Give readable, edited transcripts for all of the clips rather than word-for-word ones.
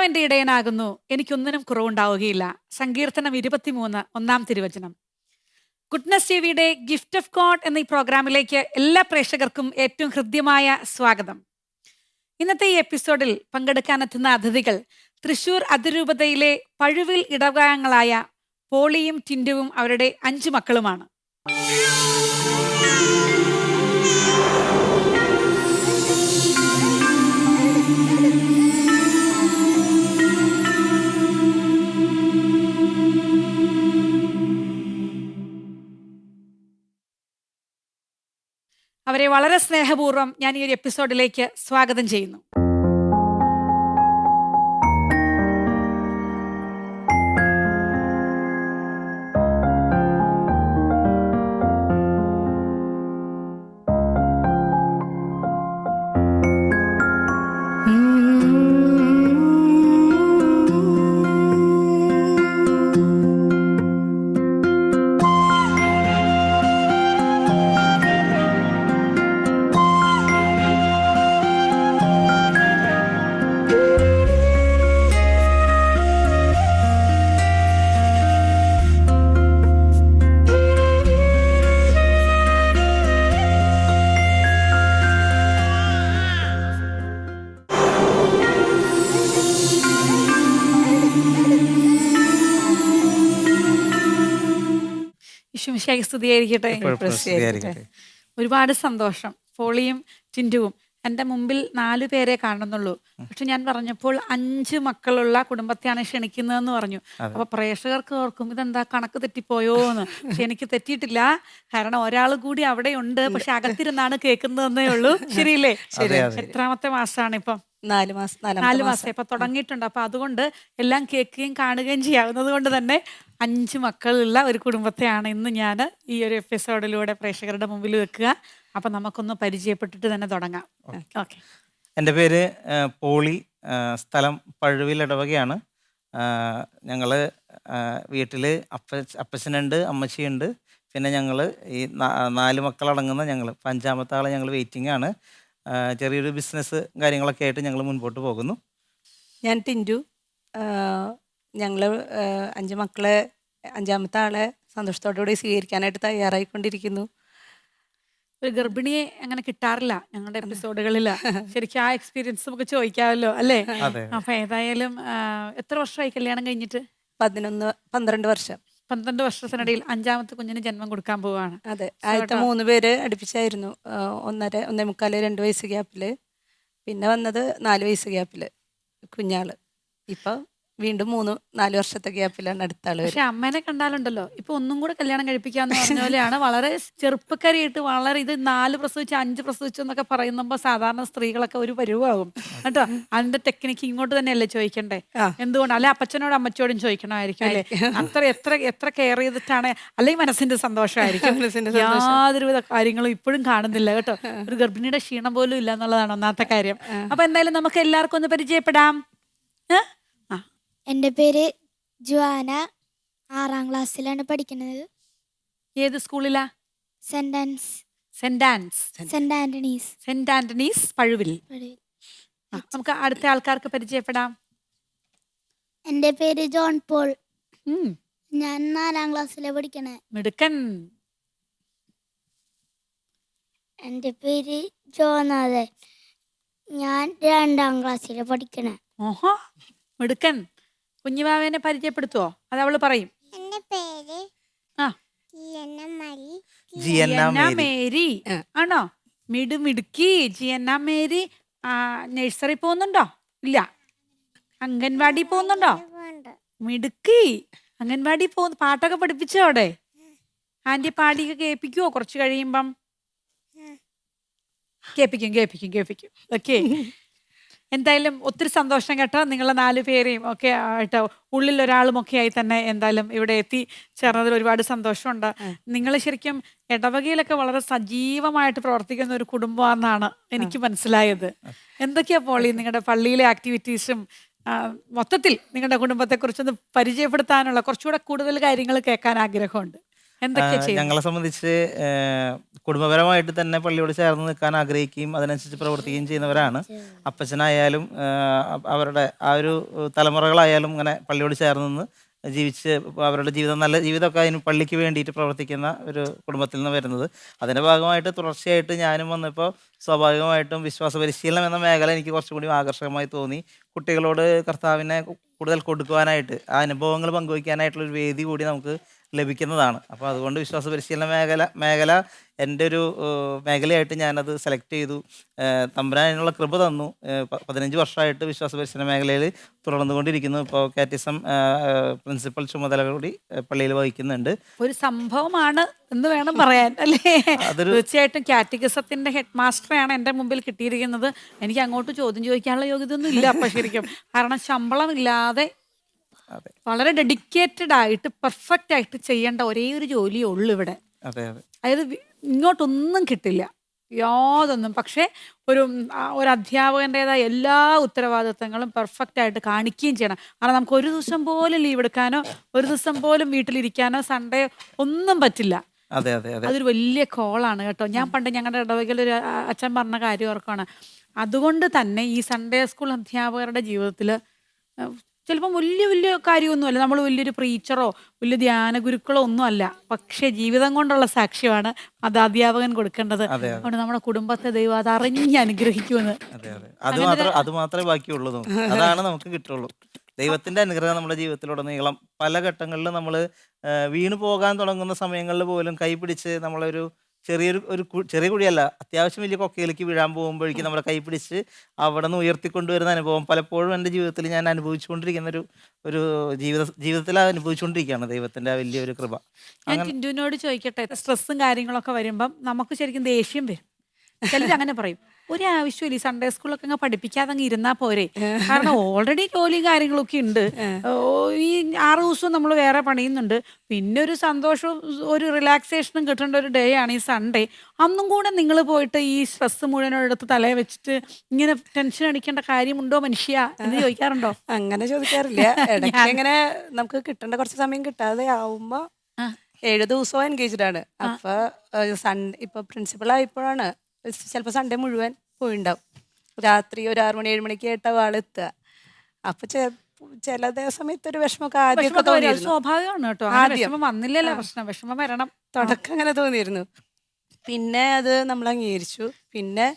എന്റെ ഇടയനാകുന്നു, എനിക്കൊന്നിനും കുറവുണ്ടാവുകയില്ല. സങ്കീർത്തനം 23 ഒന്നാം തിരുവചനം. ഗുഡ്നസ് ടിവിയുടെ ഗിഫ്റ്റ് ഓഫ് ഗോഡ് എന്ന ഈ പ്രോഗ്രാമിലേക്ക് എല്ലാ പ്രേക്ഷകർക്കും ഏറ്റവും ഹൃദ്യമായ സ്വാഗതം. ഇന്നത്തെ ഈ എപ്പിസോഡിൽ പങ്കെടുക്കാനെത്തുന്ന അതിഥികൾ തൃശൂർ അതിരൂപതയിലെ പഴുവിൽ ഇടവകാംഗങ്ങളായ പോളിയും ടിൻഡുവും അവരുടെ 5 മക്കളുമാണ്. അവരെ വളരെ സ്നേഹപൂർവ്വം ഞാൻ ഈ ഒരു എപ്പിസോഡിലേക്ക് സ്വാഗതം ചെയ്യുന്നു. സ്തുതിയായിരിക്കട്ടെ. ഒരുപാട് സന്തോഷം. പോളിയും ടിൻഡുവും എൻ്റെ മുമ്പിൽ 4 പേരെ കാണുന്നുള്ളൂ. പക്ഷെ ഞാൻ പറഞ്ഞപ്പോൾ 5 മക്കളുള്ള കുടുംബത്തെയാണ് ക്ഷണിക്കുന്നതെന്ന് പറഞ്ഞു. അപ്പൊ പ്രേക്ഷകർക്ക് ഓർക്കും ഇതെന്താ കണക്ക് തെറ്റിപ്പോയോ എന്ന്. പക്ഷെ എനിക്ക് തെറ്റിയിട്ടില്ല, കാരണം ഒരാൾ കൂടി അവിടെ ഉണ്ട്. പക്ഷെ അകത്തിരുന്നാണ് കേൾക്കുന്നതെന്നേ ഉള്ളൂ. ശരിയില്ലേ? എത്രാമത്തെ മാസമാണ് ഇപ്പം? 4 മാസം. 4 മാസം ഇപ്പൊ തുടങ്ങിയിട്ടുണ്ട്. അപ്പൊ അതുകൊണ്ട് എല്ലാം കേൾക്കുകയും കാണുകയും ചെയ്യാവുന്നത് കൊണ്ട് തന്നെ 5 മക്കളുള്ള ഒരു കുടുംബത്തെയാണ് ഇന്ന് ഞാൻ ഈ ഒരു എപ്പിസോഡിലൂടെ പ്രേക്ഷകരുടെ മുമ്പിൽ വെക്കുക. അപ്പൊ നമുക്കൊന്ന് പരിചയപ്പെട്ടിട്ട് തന്നെ തുടങ്ങാം. ഓക്കെ. എൻ്റെ പേര് പോളി, സ്ഥലം പഴുവിൽ ഇടവകയാണ്. ഞങ്ങൾ വീട്ടിൽ അപ്പച്ചനുണ്ട്, അമ്മച്ചിയുണ്ട്. പിന്നെ ഞങ്ങൾ ഈ 4 മക്കളടങ്ങുന്ന ഞങ്ങൾ 5-ാമത്തെ ആളെ ഞങ്ങൾ വെയിറ്റിംഗ് ആണ്. ചെറിയൊരു ബിസിനസ് കാര്യങ്ങളൊക്കെ ആയിട്ട് ഞങ്ങൾ മുൻപോട്ട് പോകുന്നു. ഞാൻ ടിൻഡു. ഞങ്ങൾ 5 മക്കളെ 5-ാമത്തെ ആളെ സന്തോഷത്തോടുകൂടി സ്വീകരിക്കാനായിട്ട് തയ്യാറായിക്കൊണ്ടിരിക്കുന്നു. ഒരു ഗർഭിണിയെ അങ്ങനെ കിട്ടാറില്ല ഞങ്ങളുടെ എപ്പിസോഡുകളിൽ. ശരിക്കും ആ എക്സ്പീരിയൻസ് നമുക്ക് ചോദിക്കാമല്ലോ, അല്ലേ? അപ്പൊ ഏതായാലും എത്ര വർഷമായി കല്യാണം കഴിഞ്ഞിട്ട്? 12 വർഷം. 12 വർഷത്തിനിടയിൽ 5-ാമത്തെ കുഞ്ഞിന് ജന്മം കൊടുക്കാൻ പോവാണ്. അതെ. ആദ്യത്തെ 3 പേര് അടുപ്പിച്ചായിരുന്നു. 1.5, 1.25, 2 വയസ്സ് ഗ്യാപ്പില്. പിന്നെ വന്നത് 4 വയസ്സ് ഗ്യാപ്പില് കുഞ്ഞാള്. ഇപ്പൊ വീണ്ടും 3-4 വർഷത്തെ ഗ്യാപ്പിലാണ് അടുത്ത ആള്. പക്ഷെ അമ്മേനെ കണ്ടാലുണ്ടല്ലോ ഇപ്പൊ ഒന്നും കൂടെ കല്യാണം കഴിപ്പിക്കാന്ന് പറഞ്ഞ പോലെയാണ്. വളരെ ചെറുപ്പക്കാരിയായിട്ട് വളരെ ഇത് 4 പ്രസവിച്ചു 5 പ്രസവിച്ചു എന്നൊക്കെ പറയുമ്പോ സാധാരണ സ്ത്രീകളൊക്കെ ഒരു പരുവാകും കേട്ടോ. അതിന്റെ ടെക്നിക്ക് ഇങ്ങോട്ട് തന്നെയല്ലേ ചോദിക്കണ്ടേ? എന്തുകൊണ്ട്? അല്ലെ അപ്പച്ചനോടും അമ്മച്ചോടും ചോദിക്കണമായിരിക്കും, അല്ലെ? എത്ര കെയർ ചെയ്തിട്ടാണ്, അല്ലെങ്കിൽ മനസ്സിന്റെ സന്തോഷമായിരിക്കും. യാതൊരുവിധ കാര്യങ്ങളും ഇപ്പോഴും കാണുന്നില്ല കേട്ടോ. ഒരു ഗർഭിണിയുടെ ക്ഷീണം പോലും ഇല്ല എന്നുള്ളതാണ് ഒന്നാമത്തെ കാര്യം. അപ്പൊ എന്തായാലും നമുക്ക് എല്ലാവർക്കും ഒന്ന് പരിചയപ്പെടാം. എൻ്റെ പേര് ജുവാന, 6-ാം ക്ലാസ്സിലാണ് പഠിക്കുന്നത്. ഏത് സ്കൂളിലാ? Saint Antony's Pazhuvil. നമുക്ക് അടുത്ത ആൾക്കാർക്ക് പരിചയപ്പെടാം. എൻ്റെ പേര് ജോൺ പോൾ. ഞാൻ 4-ാം ക്ലാസ്സിലാണ് പഠിക്കണേ. മിടുക്കൻ. എൻ്റെ പേര് ജോനാഥൻ. ഞാൻ 2-ാം ക്ലാസ്സിലാണ് പഠിക്കണേ. ഓഹോ, മിടുക്കൻ. കുഞ്ഞുവാവേനെ പരിചയപ്പെടുത്തുവോ? അത് അവള് പറയും. എൻ്റെ പേര് ജിയന്ന മേരി. ആണോ? മിടുക്കി ജിയന്ന മേരി. നഴ്സറി പോകുന്നുണ്ടോ? ഇല്ല. അംഗൻവാടി പോകുന്നുണ്ടോ? മിടുക്കി. അംഗൻവാടി പോകുന്നു. പാട്ടൊക്കെ പഠിപ്പിച്ചോ അവിടെ? ആന്റി പാടിയൊക്കെ കേൾപ്പിക്കുവോ കുറച്ച് കഴിയുമ്പം? കേൾപ്പിക്കും. ഓക്കെ. എന്തായാലും ഒത്തിരി സന്തോഷം കേട്ടോ. നിങ്ങളെ 4 പേരെയും ഒക്കെ ആയിട്ട് ഉള്ളിൽ ഒരാളും ഒക്കെ ആയി തന്നെ എന്തായാലും ഇവിടെ എത്തി ചേർന്നതിൽ ഒരുപാട് സന്തോഷമുണ്ട്. നിങ്ങൾ ശരിക്കും ഇടവകയിലൊക്കെ വളരെ സജീവമായിട്ട് പ്രവർത്തിക്കുന്ന ഒരു കുടുംബമാണെന്നാണ് എനിക്ക് മനസ്സിലായത്. എന്തൊക്കെയാ പോളി നിങ്ങളുടെ പള്ളിയിലെ ആക്ടിവിറ്റീസും മൊത്തത്തിൽ നിങ്ങളുടെ കുടുംബത്തെക്കുറിച്ചൊന്ന് പരിചയപ്പെടുത്താനുള്ള കുറച്ചുകൂടെ കൂടുതൽ കാര്യങ്ങൾ കേൾക്കാൻ ആഗ്രഹമുണ്ട്. എന്തൊക്കെയാ ചെയ്യുന്നത്? ഞങ്ങളെ സംബന്ധിച്ച് കുടുംബപരമായിട്ട് തന്നെ പള്ളിയോട് ചേർന്ന് നിൽക്കാൻ ആഗ്രഹിക്കുകയും അതിനനുസരിച്ച് പ്രവർത്തിക്കുകയും ചെയ്യുന്നവരാണ്. അപ്പച്ചനായാലും അവരുടെ ആ ഒരു തലമുറകളായാലും ഇങ്ങനെ പള്ളിയോട് ചേർന്ന് നിന്ന് ജീവിച്ച് അവരുടെ ജീവിതം നല്ല ജീവിതമൊക്കെ അതിന് പള്ളിക്ക് വേണ്ടിയിട്ട് പ്രവർത്തിക്കുന്ന ഒരു കുടുംബത്തിൽ നിന്ന് വരുന്നത്. അതിൻ്റെ ഭാഗമായിട്ട് തുടർച്ചയായിട്ട് ഞാനും വന്നപ്പോൾ സ്വാഭാവികമായിട്ടും വിശ്വാസ പരിശീലനം എന്ന മേഖല എനിക്ക് കുറച്ചുകൂടി ആകർഷകമായി തോന്നി. കുട്ടികളോട് കർത്താവിനെ കൂടുതൽ കൊടുക്കുവാനായിട്ട് ആ അനുഭവങ്ങൾ പങ്കുവയ്ക്കാനായിട്ടുള്ളൊരു വേദി കൂടി നമുക്ക് ലഭിക്കുന്നതാണ്. അപ്പോൾ അതുകൊണ്ട് വിശ്വാസ പരിശീലന മേഖല എൻ്റെ ഒരു മേഖലയായിട്ട് ഞാനത് സെലക്ട് ചെയ്തു. തമ്പുരാൻ അതിനുള്ള കൃപ തന്നു. 15 വർഷമായിട്ട് വിശ്വാസ പരിശീലന മേഖലയിൽ തുടർന്നുകൊണ്ടിരിക്കുന്നു. ഇപ്പോൾ കാറ്റിസം പ്രിൻസിപ്പൽ ചുമതല കൂടി പള്ളിയിൽ വഹിക്കുന്നുണ്ട്. ഒരു സംഭവമാണ് എന്ന് വേണം പറയാൻ, അല്ലേ? തീർച്ചയായിട്ടും കാറ്റഗിസത്തിന്റെ ഹെഡ് മാസ്റ്ററെയാണ് എൻ്റെ മുമ്പിൽ കിട്ടിയിരിക്കുന്നത്. എനിക്ക് അങ്ങോട്ട് ചോദ്യം ചോദിക്കാനുള്ള യോഗ്യത ഒന്നും ഇല്ല അപ്പം ശരിക്കും. കാരണം ശമ്പളമില്ലാതെ അതെ വളരെ ഡെഡിക്കേറ്റഡ് ആയിട്ട് പെർഫെക്റ്റ് ആയിട്ട് ചെയ്യേണ്ട ഒരേ ഒരു ജോലിയേ ഉള്ളൂ ഇവിടെ. അതെ അതെ അതായത് ഇങ്ങോട്ടൊന്നും കിട്ടില്ല, യാതൊന്നും. പക്ഷേ ഒരു അധ്യാപകൻ്റെതായ എല്ലാ ഉത്തരവാദിത്തങ്ങളും പെർഫെക്റ്റ് ആയിട്ട് കാണിക്കുകയും ചെയ്യണം. കാരണം നമുക്ക് ഒരു ദിവസം പോലും ലീവ് എടുക്കാനോ ഒരു ദിവസം പോലും വീട്ടിലിരിക്കാനോ സൺഡേ ഒന്നും പറ്റില്ല. അതെ അതെ അതെ അതൊരു വലിയ കോളാണ് കേട്ടോ. ഞാൻ പണ്ട് ഞങ്ങളുടെ ഇടവകയിൽ ഒരു അച്ഛൻ പറഞ്ഞ കാര്യം ഓർക്കാണ്. അതുകൊണ്ട് തന്നെ ഈ സൺഡേ സ്കൂൾ അധ്യാപകരുടെ ജീവിതത്തിൽ ചിലപ്പം വലിയ വലിയ കാര്യമൊന്നുമല്ല, നമ്മൾ വലിയൊരു പ്രീച്ചറോ വലിയ ധ്യാന ഗുരുക്കളോ ഒന്നും അല്ല, പക്ഷെ ജീവിതം കൊണ്ടുള്ള സാക്ഷ്യമാണ് മതാധ്യാപകൻ കൊടുക്കേണ്ടത്. അതുകൊണ്ട് നമ്മുടെ കുടുംബത്തെ ദൈവം അത് അറിഞ്ഞ് അനുഗ്രഹിക്കുമെന്ന്. അതെ അതെ അത് മാത്രമേ ബാക്കിയുള്ളൂ നമുക്ക്. അതാണ് നമുക്ക് കിട്ടുള്ളൂ. ദൈവത്തിന്റെ അനുഗ്രഹം നമ്മുടെ ജീവിതത്തിലുടനീളം പല ഘട്ടങ്ങളിലും നമ്മൾ വീണു പോകാൻ തുടങ്ങുന്ന സമയങ്ങളിൽ പോലും കൈ പിടിച്ച് നമ്മളൊരു ചെറിയ കുഴിയല്ല, അത്യാവശ്യം വലിയ കൊക്കയിലേക്ക് വീഴാൻ പോകുമ്പോഴേക്കും നമ്മുടെ കൈ പിടിച്ച് അവിടെ നിന്ന് ഉയർത്തിക്കൊണ്ടുവരുന്ന അനുഭവം പലപ്പോഴും എൻ്റെ ജീവിതത്തിൽ ഞാൻ അനുഭവിച്ചുകൊണ്ടിരിക്കുന്ന ഒരു ജീവിതത്തിൽ അനുഭവിച്ചുകൊണ്ടിരിക്കുകയാണ് ദൈവത്തിന്റെ ആ വലിയൊരു കൃപ. ഞാൻ ടിൻറ്റുവിനോട് ചോദിക്കട്ടെ, സ്ട്രെസ്സും കാര്യങ്ങളൊക്കെ വരുമ്പം നമുക്ക് ശരിക്കും ദേഷ്യം വരും. ചിലർ അങ്ങനെ പറയും, ഒരാവശ്യമില്ല ഈ സൺഡേ സ്കൂളൊക്കെ അങ്ങ് പഠിപ്പിക്കാതെ അങ്ങ് ഇരുന്നാ പോരെ, കാരണം ഓൾറെഡി ജോലിയും കാര്യങ്ങളൊക്കെ ഉണ്ട്, ഈ 6 ദിവസവും നമ്മൾ വേറെ പണിയുന്നുണ്ട്, പിന്നെ ഒരു സന്തോഷവും ഒരു റിലാക്സേഷനും കിട്ടേണ്ട ഒരു ഡേ ആണ് ഈ സൺഡേ. അന്നും കൂടെ നിങ്ങൾ പോയിട്ട് ഈ സ്ട്രെസ് മുഴുവനും എടുത്ത് തലയെ വെച്ചിട്ട് ഇങ്ങനെ ടെൻഷൻ അടിക്കേണ്ട കാര്യമുണ്ടോ മനുഷ്യ എന്ന് ചോദിക്കാറുണ്ടോ? അങ്ങനെ ചോദിക്കാറില്ല. ഇടയ്ക്ക് ഇങ്ങനെ നമുക്ക് കിട്ടേണ്ട കുറച്ച് സമയം കിട്ടാതെ ആവുമ്പോ 7 ദിവസവും എൻഗേജ്ഡ് ആണ്. അപ്പൊ സൺഡേ ഇപ്പൊ പ്രിൻസിപ്പൾ ആയപ്പോഴാണ് ചിലപ്പോൾ സൺഡേ മുഴുവൻ പോയിണ്ടാവും. രാത്രി ഒരു 6 മണി 7 മണിക്ക് ആയിട്ടാവും ആളെത്തുക. അപ്പൊ ചില സമയത്ത് ഒരു വിഷമമൊക്കെ ആദ്യമൊക്കെ തോന്നിയിരുന്നു. സ്വാഭാവികമാണ് കേട്ടോ, വിഷമം വന്നില്ലല്ലോ, വിഷമം വരണം. തുടക്കം അങ്ങനെ തോന്നിയിരുന്നു. പിന്നെ അത് നമ്മൾ അംഗീകരിച്ചു. പിന്നെ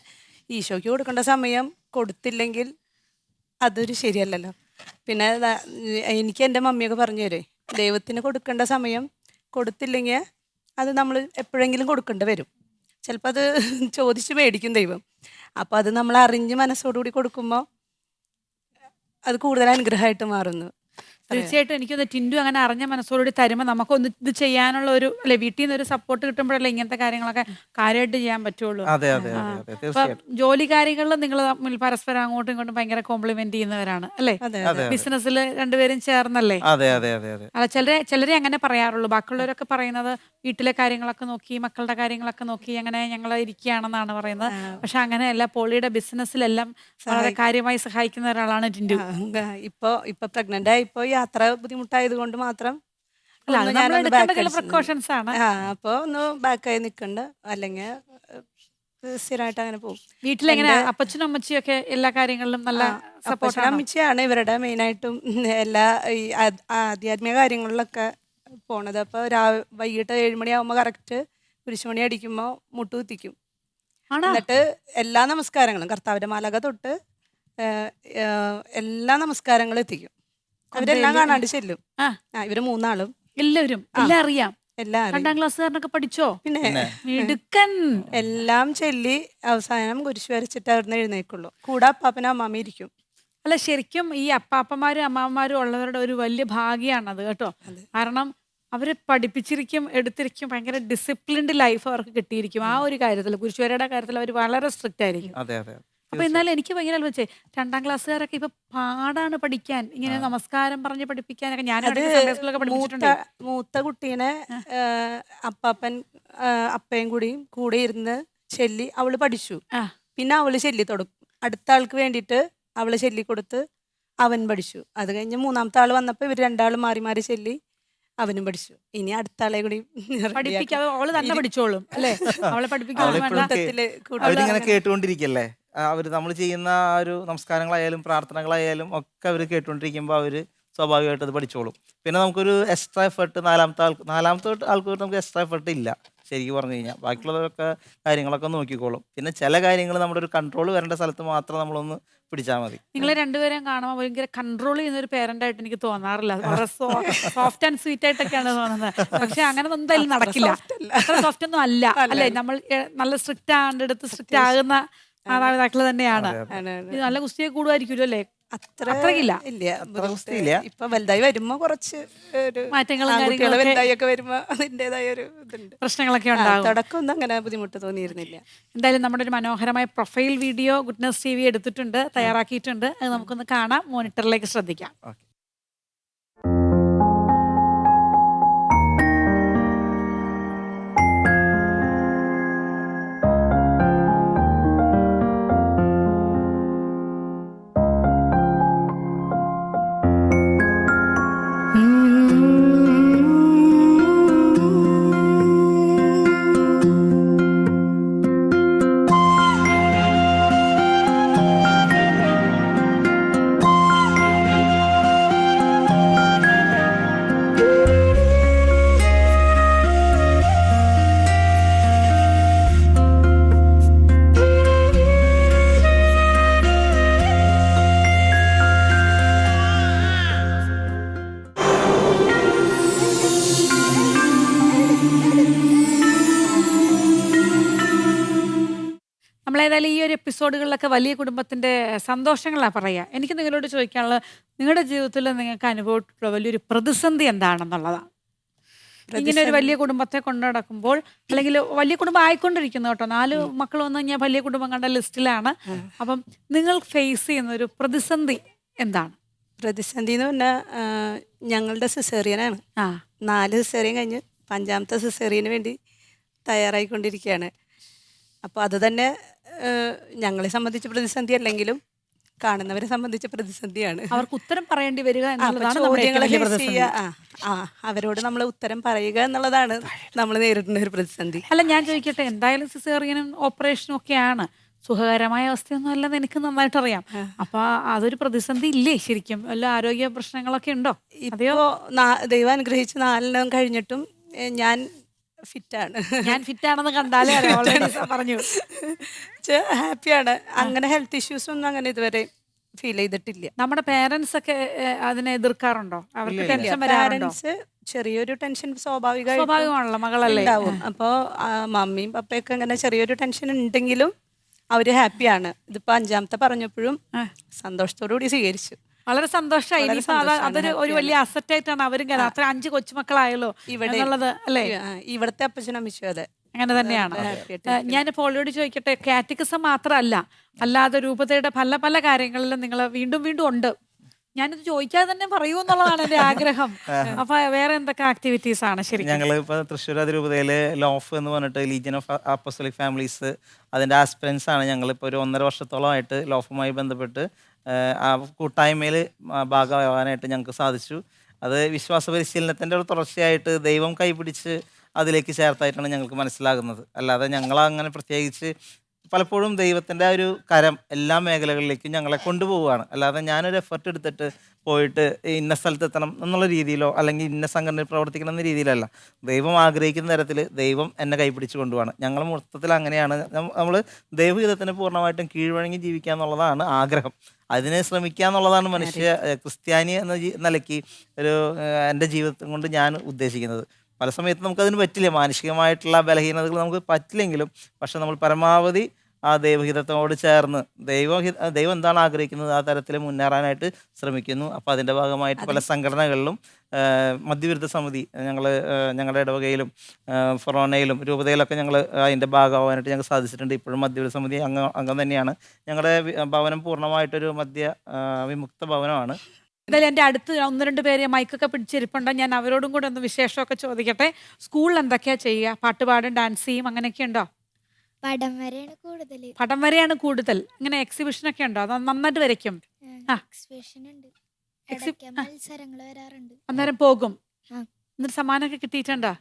ഈശോയ്ക്ക് കൊടുക്കേണ്ട സമയം കൊടുത്തില്ലെങ്കിൽ അതൊരു ശരിയല്ലല്ലോ. പിന്നെ എനിക്ക് എൻ്റെ മമ്മിയൊക്കെ പറഞ്ഞു തരേ, ദൈവത്തിന് കൊടുക്കേണ്ട സമയം കൊടുത്തില്ലെങ്കിൽ അത് നമ്മൾ എപ്പോഴെങ്കിലും കൊടുക്കേണ്ടി വരും. ചിലപ്പോൾ അത് ചോദിച്ച് മേടിക്കും ദൈവം. അപ്പോൾ അത് നമ്മൾ അറിഞ്ഞ് മനസ്സോടുകൂടി കൊടുക്കുമ്പോൾ അത് കൂടുതൽ അനുഗ്രഹമായിട്ട് മാറുന്നു. തീർച്ചയായിട്ടും എനിക്കൊന്ന് ടിൻറ്റു അങ്ങനെ അറിഞ്ഞ മനസ്സോടുകൂടി തരുമ്പോൾ നമുക്കൊന്ന് ഇത് ചെയ്യാനുള്ള ഒരു അല്ലെ, വീട്ടിൽ നിന്ന് ഒരു സപ്പോർട്ട് കിട്ടുമ്പോഴല്ലേ ഇങ്ങനത്തെ കാര്യങ്ങളൊക്കെ കാര്യമായിട്ട് ചെയ്യാൻ പറ്റുള്ളൂ. അപ്പൊ ജോലി കാര്യങ്ങളിൽ നിങ്ങൾ തമ്മിൽ പരസ്പരം അങ്ങോട്ടും ഇങ്ങോട്ടും ഭയങ്കര കോംപ്ലിമെന്റ് ചെയ്യുന്നവരാണ് അല്ലേ? ബിസിനസ്സിൽ രണ്ടുപേരും ചേർന്നല്ലേ? അല്ല, ചിലരെ അങ്ങനെ പറയാറുള്ളൂ. ബാക്കിയുള്ളവരൊക്കെ പറയുന്നത് വീട്ടിലെ കാര്യങ്ങളൊക്കെ നോക്കി മക്കളുടെ കാര്യങ്ങളൊക്കെ നോക്കി അങ്ങനെ ഞങ്ങൾ ഇരിക്കുകയാണെന്നാണ് പറയുന്നത്. പക്ഷെ അങ്ങനെയല്ല, പോളിയുടെ ബിസിനസ്സിലെല്ലാം വളരെ കാര്യമായി സഹായിക്കുന്ന ഒരാളാണ് ടിൻറ്റു. ഇപ്പൊ പ്രഗ്നന്റ് ആയിപ്പോ യാത്ര ബുദ്ധിമുട്ടായത് കൊണ്ട് മാത്രം പ്രിക്കോഷൻസ് ആണ്. അപ്പൊ ഒന്ന് ബാക്കായി നിക്കണ്ട, അല്ലെങ്കിൽ സ്ഥിരമായിട്ട് അങ്ങനെ പോകും. വീട്ടിലെങ്ങനെ അപ്പച്ചനും അമ്മച്ചിയും ഒക്കെ എല്ലാ കാര്യങ്ങളിലും നല്ല സപ്പോർട്ട്? അമ്മച്ചിയാണ് ഇവരുടെ മെയിനായിട്ടും എല്ലാ ഈ ആധ്യാത്മിക കാര്യങ്ങളിലൊക്കെ പോണത്. അപ്പൊ വൈകിട്ട് 7 മണിയാവുമ്പോ കറക്റ്റ് കുരിശുമണി അടിക്കുമ്പോ മുട്ടുകുത്തിക്കും. എന്നിട്ട് എല്ലാ നമസ്കാരങ്ങളും കർത്താവിന്റെ മാലക തൊട്ട് എല്ലാ നമസ്കാരങ്ങളും എത്തിക്കും. അവരെല്ലാം കാണാണ്ട് ചെല്ലും. ഇവര് 3 ആളും എല്ലാവരും എല്ലാം അറിയാം. എല്ലാരും 2ാം ക്ലാസ്സുകാരനൊക്കെ പഠിച്ചോ? പിന്നെ മിടുക്കൻ. എല്ലാം ചൊല്ലി അവസാനം കുരിശ് വരച്ചിട്ട് അവിടുന്ന് എഴുന്നേക്കുള്ളൂ. കൂടെ അപ്പാപ്പനും അമ്മാമ്മ ഇരിക്കും. അല്ല, ശരിക്കും ഈ അപ്പാപ്പന്മാരും അമ്മാമ്മമാരും ഉള്ളവരുടെ ഒരു വലിയ ഭാഗ്യമാണത് കേട്ടോ. കാരണം അവരെ പഠിപ്പിച്ചിരിക്കും, എടുത്തിരിക്കും, ഭയങ്കര ഡിസിപ്ലിൻഡ് ലൈഫ് അവർക്ക് കിട്ടിയിരിക്കും. ആ ഒരു കാര്യത്തിൽ കുരിശുവരയുടെ കാര്യത്തിൽ അവർ വളരെ സ്ട്രിക്റ്റ് ആയിരിക്കും. അപ്പൊ എന്നാലും എനിക്ക് ഭയങ്കര വെച്ചേ 2ാം ക്ലാസ്സുകാരൊക്കെ ഇപ്പൊ പാടാണ് പഠിക്കാൻ, ഇങ്ങനെ നമസ്കാരം പറഞ്ഞ് പഠിപ്പിക്കാനൊക്കെ. ഞാൻ മൂത്ത കുട്ടീനെ അപ്പയും കൂടെ ഇരുന്ന് ചൊല്ലി അവള് പഠിച്ചു. പിന്നെ അവള് ചൊല്ലി തുടങ്ങും. അടുത്ത ആൾക്ക് വേണ്ടിയിട്ട് അവള് ചൊല്ലി കൊടുത്ത് അവൻ പഠിച്ചു. അത് കഴിഞ്ഞ് 3ാമത്തെ ആള് വന്നപ്പോ ഇവർ 2 ആളും മാറി മാറി ചൊല്ലി അവനും പഠിച്ചു. ഇനി അടുത്ത ആളെ കൂടി പഠിപ്പിക്കാതെ അവള് തന്നെ പഠിച്ചോളും അല്ലേ? അവളെ പഠിപ്പിക്കാൻ അവളെപ്പോഴും വേണ്ട. അവരിങ്ങനെ കേട്ടുകൊണ്ടിരിക്കല്ലേ. അവർ നമ്മൾ ചെയ്യുന്ന ആ ഒരു നമസ്കാരങ്ങളായാലും പ്രാർത്ഥനകളായാലും ഒക്കെ അവർ കേട്ടുകൊണ്ടിരിക്കുമ്പോൾ അവർ സ്വാഭാവികമായിട്ട് അത് പഠിച്ചോളും. പിന്നെ നമുക്കൊരു എക്സ്ട്രാ എഫേർട്ട് നാലാമത്തെ ആൾക്ക് നമുക്ക് എക്സ്ട്രാ എഫേർട്ട് ഇല്ല ശരിക്കും പറഞ്ഞു കഴിഞ്ഞാൽ. ബാക്കിയുള്ളതൊക്കെ കാര്യങ്ങളൊക്കെ നോക്കിക്കോളും. പിന്നെ ചില കാര്യങ്ങൾ നമ്മുടെ ഒരു കൺട്രോൾ വരേണ്ട സ്ഥലത്ത് മാത്രം നമ്മളൊന്ന് പിടിച്ചാൽ മതി. നിങ്ങളെ രണ്ടുപേരെയും കാണുമ്പോൾ ഭയങ്കര കൺട്രോൾ ചെയ്യുന്ന ഒരു പേരന്റ് ആയിട്ട് എനിക്ക് തോന്നാറില്ല. വളരെ സോഫ്റ്റ് ആൻഡ് സ്വീറ്റ് ആയിട്ടൊക്കെയാണ് തോന്നുന്നത്. പക്ഷെ അങ്ങനെ എന്തായാലും നടക്കില്ല. അത്ര സോഫ്റ്റ് ഒന്നും അല്ല അല്ലേ? നമ്മൾ നല്ല സ്ട്രിക്റ്റ് ആണ്ടെടുത്ത് സ്ട്രിക്റ്റ് ആകുന്ന മാതാപിതാക്കൾ തന്നെയാണ്. ഇത് നല്ല കുസ്തിയെ കൂടുമായിരിക്കുമല്ലോ അല്ലേ? അത്രയില്ല. ഇപ്പൊ വലുതായി വരുമ്പോ കുറച്ച് മാറ്റങ്ങളും വലുതായൊക്കെ വരുമ്പോ അതിൻ്റെതായ ഒരു ഇതുണ്ട്, പ്രശ്നങ്ങളൊക്കെ ഉണ്ടാകും. തുടക്കമൊന്നും അങ്ങനെ ബുദ്ധിമുട്ട് തോന്നിയിരുന്നില്ല. എന്തായാലും നമ്മുടെ ഒരു മനോഹരമായ പ്രൊഫൈൽ വീഡിയോ ഗുഡ്നസ് TV എടുത്തിട്ടുണ്ട്, തയ്യാറാക്കിയിട്ടുണ്ട്. അത് നമുക്കൊന്ന് കാണാം. മോണിറ്ററിലേക്ക് ശ്രദ്ധിക്കാം. നമ്മളേതായാലും ഈ ഒരു എപ്പിസോഡുകളിലൊക്കെ വലിയ കുടുംബത്തിന്റെ സന്തോഷങ്ങളാണ് പറയുക. എനിക്ക് നിങ്ങളോട് ചോദിക്കാനുള്ളത്, നിങ്ങളുടെ ജീവിതത്തിൽ നിങ്ങൾക്ക് അനുഭവപ്പെട്ടുള്ള വലിയൊരു പ്രതിസന്ധി എന്താണെന്നുള്ളതാണ്. ഇങ്ങനെ ഒരു വലിയ കുടുംബത്തെ കൊണ്ടു നടക്കുമ്പോൾ, അല്ലെങ്കിൽ വലിയ കുടുംബം ആയിക്കൊണ്ടിരിക്കുന്നു കേട്ടോ, 4 മക്കൾ വന്നു കഴിഞ്ഞാൽ വലിയ കുടുംബം കണ്ട ലിസ്റ്റിലാണ്. അപ്പം നിങ്ങൾ ഫേസ് ചെയ്യുന്ന ഒരു പ്രതിസന്ധി എന്താണ്? പ്രതിസന്ധി എന്ന് പറഞ്ഞാൽ ഞങ്ങളുടെ സിസേറിയനാണ്. 4 സിസേറിയൻ കഴിഞ്ഞ് 5ാമത്തെ സിസേറിയന് വേണ്ടി തയ്യാറായിക്കൊണ്ടിരിക്കുകയാണ്. അപ്പോൾ അത് തന്നെ ഞങ്ങളെ സംബന്ധിച്ച പ്രതിസന്ധി അല്ലെങ്കിലും കാണുന്നവരെ സംബന്ധിച്ച പ്രതിസന്ധിയാണ്. അവർക്ക് ഉത്തരം പറയേണ്ടി വരിക എന്നുള്ളതാണ് അവരോട് നമ്മൾ ഉത്തരം പറയുക എന്നുള്ളതാണ് നമ്മൾ നേരിടുന്ന ഒരു പ്രതിസന്ധി. അല്ല, ഞാൻ ചോദിക്കട്ടെ, എന്തായാലും സിസേറിയനും ഓപ്പറേഷനും ഒക്കെയാണ്, സുഖകരമായ അവസ്ഥയൊന്നും അല്ലെന്ന് എനിക്ക് നന്നായിട്ട് അറിയാം. അപ്പൊ അതൊരു പ്രതിസന്ധി ഇല്ലേ ശരിക്കും? വല്ല ആരോഗ്യ പ്രശ്നങ്ങളൊക്കെ ഉണ്ടോ? അതെയോ? ദൈവം അനുഗ്രഹിച്ച് 4 കഴിഞ്ഞിട്ടും ഞാൻ ഫിറ്റാണ്. ഞാൻ ഫിറ്റാണെന്ന് കണ്ടാലേ പറഞ്ഞു. ഹാപ്പിയാണ്. അങ്ങനെ ഹെൽത്ത് ഇഷ്യൂസ് ഒന്നും അങ്ങനെ ഇതുവരെ ഫീൽ ചെയ്തിട്ടില്ല. നമ്മുടെ പേരൻസ് ഒക്കെ അതിനെ എതിർക്കാറുണ്ടോ? അവർക്ക് ടെൻഷൻ വരാറുണ്ടോ? ചെറിയൊരു ടെൻഷൻ സ്വാഭാവികമാണല്ലോ, മകളല്ലേ ഉണ്ടാവും. അപ്പോൾ മമ്മിയും പപ്പയൊക്കെ അങ്ങനെ ചെറിയൊരു ടെൻഷൻ ഉണ്ടെങ്കിലും അവര് ഹാപ്പിയാണ്. ഇതിപ്പോ 5ാമത്തെ പറഞ്ഞപ്പോഴും സന്തോഷത്തോടു കൂടി സ്വീകരിച്ചു. വളരെ സന്തോഷമായി. അതൊരു ഒരു വലിയ അസറ്റ് ആയിട്ടാണ് അവരും കരുതുന്നത്. അത്ര 5 കൊച്ചുമക്കളായല്ലോ എന്നുള്ളത് അല്ലേ? ഇവിടുത്തെ അപ്പച്ചനും അമ്മച്ചും അതെ അങ്ങനെ തന്നെയാണ്. ഞാനിപ്പോൾ ഓൾറെഡി ചോദിക്കട്ടെ, കാറ്റഗിസം മാത്രമല്ല, അല്ലാതെ രൂപതയുടെ പല പല കാര്യങ്ങളിലും നിങ്ങൾ വീണ്ടും വീണ്ടും ഉണ്ട്. ഞാനിത് ചോദിക്കാതെ തന്നെ പറയൂ എന്നുള്ളതാണ് എൻ്റെ ആഗ്രഹം. അപ്പൊ വേറെ എന്തൊക്കെ ആക്ടിവിറ്റീസ് ആണ്? ശരി, ഞങ്ങൾ ഇപ്പോൾ തൃശ്ശൂർ അതിരൂപതയില് ലോഫ് എന്ന് പറഞ്ഞിട്ട് ലീജിയൻ ഓഫ് അപ്പോസ്തലിക് ഫാമിലീസ്, അതിൻ്റെ ആസ്പിറൻസ് ആണ്. ഞങ്ങളിപ്പോൾ ഒരു 1.5 വർഷത്തോളമായിട്ട് ലോഫുമായി ബന്ധപ്പെട്ട് ആ കൂട്ടായ്മയിൽ ഭാഗമാകാനായിട്ട് ഞങ്ങൾക്ക് സാധിച്ചു. അത് വിശ്വാസ പരിശീലനത്തിൻ്റെ ഒരു തുടർച്ചയായിട്ട് ദൈവം കൈപിടിച്ച് അതിലേക്ക് ചേർത്തായിട്ടാണ് ഞങ്ങൾക്ക് മനസ്സിലാകുന്നത്. അല്ലാതെ ഞങ്ങളങ്ങനെ പ്രത്യേകിച്ച് പലപ്പോഴും ദൈവത്തിൻ്റെ ഒരു കരം എല്ലാ മേഖലകളിലേക്കും ഞങ്ങളെ കൊണ്ടുപോവുകയാണ്. അല്ലാതെ ഞാനൊരു എഫർട്ട് എടുത്തിട്ട് പോയിട്ട് ഇന്ന സ്ഥലത്തെത്തണം എന്നുള്ള രീതിയിലോ അല്ലെങ്കിൽ ഇന്ന സംഘടനയിൽ പ്രവർത്തിക്കണം എന്ന രീതിയിലല്ല. ദൈവം ആഗ്രഹിക്കുന്ന തരത്തിൽ ദൈവം എന്നെ കൈപിടിച്ച് കൊണ്ടുപോവാണ്. ഞങ്ങൾ മൊത്തത്തിൽ അങ്ങനെയാണ്. നമ്മൾ ദൈവഹിതത്തിന് പൂർണ്ണമായിട്ടും കീഴ്വഴങ്ങി ജീവിക്കുക എന്നുള്ളതാണ് ആഗ്രഹം. അതിനെ ശ്രമിക്കുക എന്നുള്ളതാണ് മനുഷ്യ ക്രിസ്ത്യാനി എന്ന നിലയ്ക്ക് ഒരു എൻ്റെ ജീവിതം കൊണ്ട് ഞാൻ ഉദ്ദേശിക്കുന്നത്. പല സമയത്തും നമുക്കതിന് പറ്റില്ല, മാനസികമായിട്ടുള്ള ബലഹീനതകൾ നമുക്ക് പറ്റില്ലെങ്കിലും, പക്ഷെ നമ്മൾ പരമാവധി ആ ദൈവഹിതത്തോട് ചേർന്ന് ദൈവം എന്താണ് ആഗ്രഹിക്കുന്നത് ആ തരത്തിൽ മുന്നേറാനായിട്ട് ശ്രമിക്കുന്നു. അപ്പോൾ അതിൻ്റെ ഭാഗമായിട്ട് പല സംഘടനകളിലും മദ്യവിരുദ്ധ സമിതി ഞങ്ങളുടെ ഇടവകയിലും ഫൊറോനയിലും രൂപതയിലൊക്കെ ഞങ്ങൾ അതിൻ്റെ ഭാഗമാകാനായിട്ട് ഞങ്ങൾക്ക് സാധിച്ചിട്ടുണ്ട്. ഇപ്പോഴും മദ്യവിരുദ്ധ സമിതി അംഗം തന്നെയാണ്. ഞങ്ങളുടെ ഭവനം പൂർണ്ണമായിട്ടൊരു വിമുക്ത ഭവനമാണ്. എന്തായാലും എൻ്റെ അടുത്ത് 1-2 പേര് മൈക്കൊക്കെ പിടിച്ചിരിപ്പുണ്ടോ, ഞാൻ അവരോടും കൂടെ ഒന്ന് വിശേഷമൊക്കെ ചോദിക്കട്ടെ. സ്കൂളിൽ എന്തൊക്കെയാ ചെയ്യുക? പാട്ടുപാടും ഡാൻസ് ചെയ്യും അങ്ങനെയൊക്കെ ഉണ്ടോ? പടം വരെയാണ് കൂടുതൽ. പടം വരെയാണ് കൂടുതൽ. ഇങ്ങനെ എക്സിബിഷനൊക്കെ ഉണ്ടോ? അത് നന്നായിട്ട് വരയ്ക്കും. എക്സിബിഷൻ ഉണ്ട്, മത്സരങ്ങൾ വരാറുണ്ട്. അന്നേരം പോകും. എന്നിട്ട് സമ്മാനമൊക്കെ കിട്ടിയിട്ടുണ്ടോ?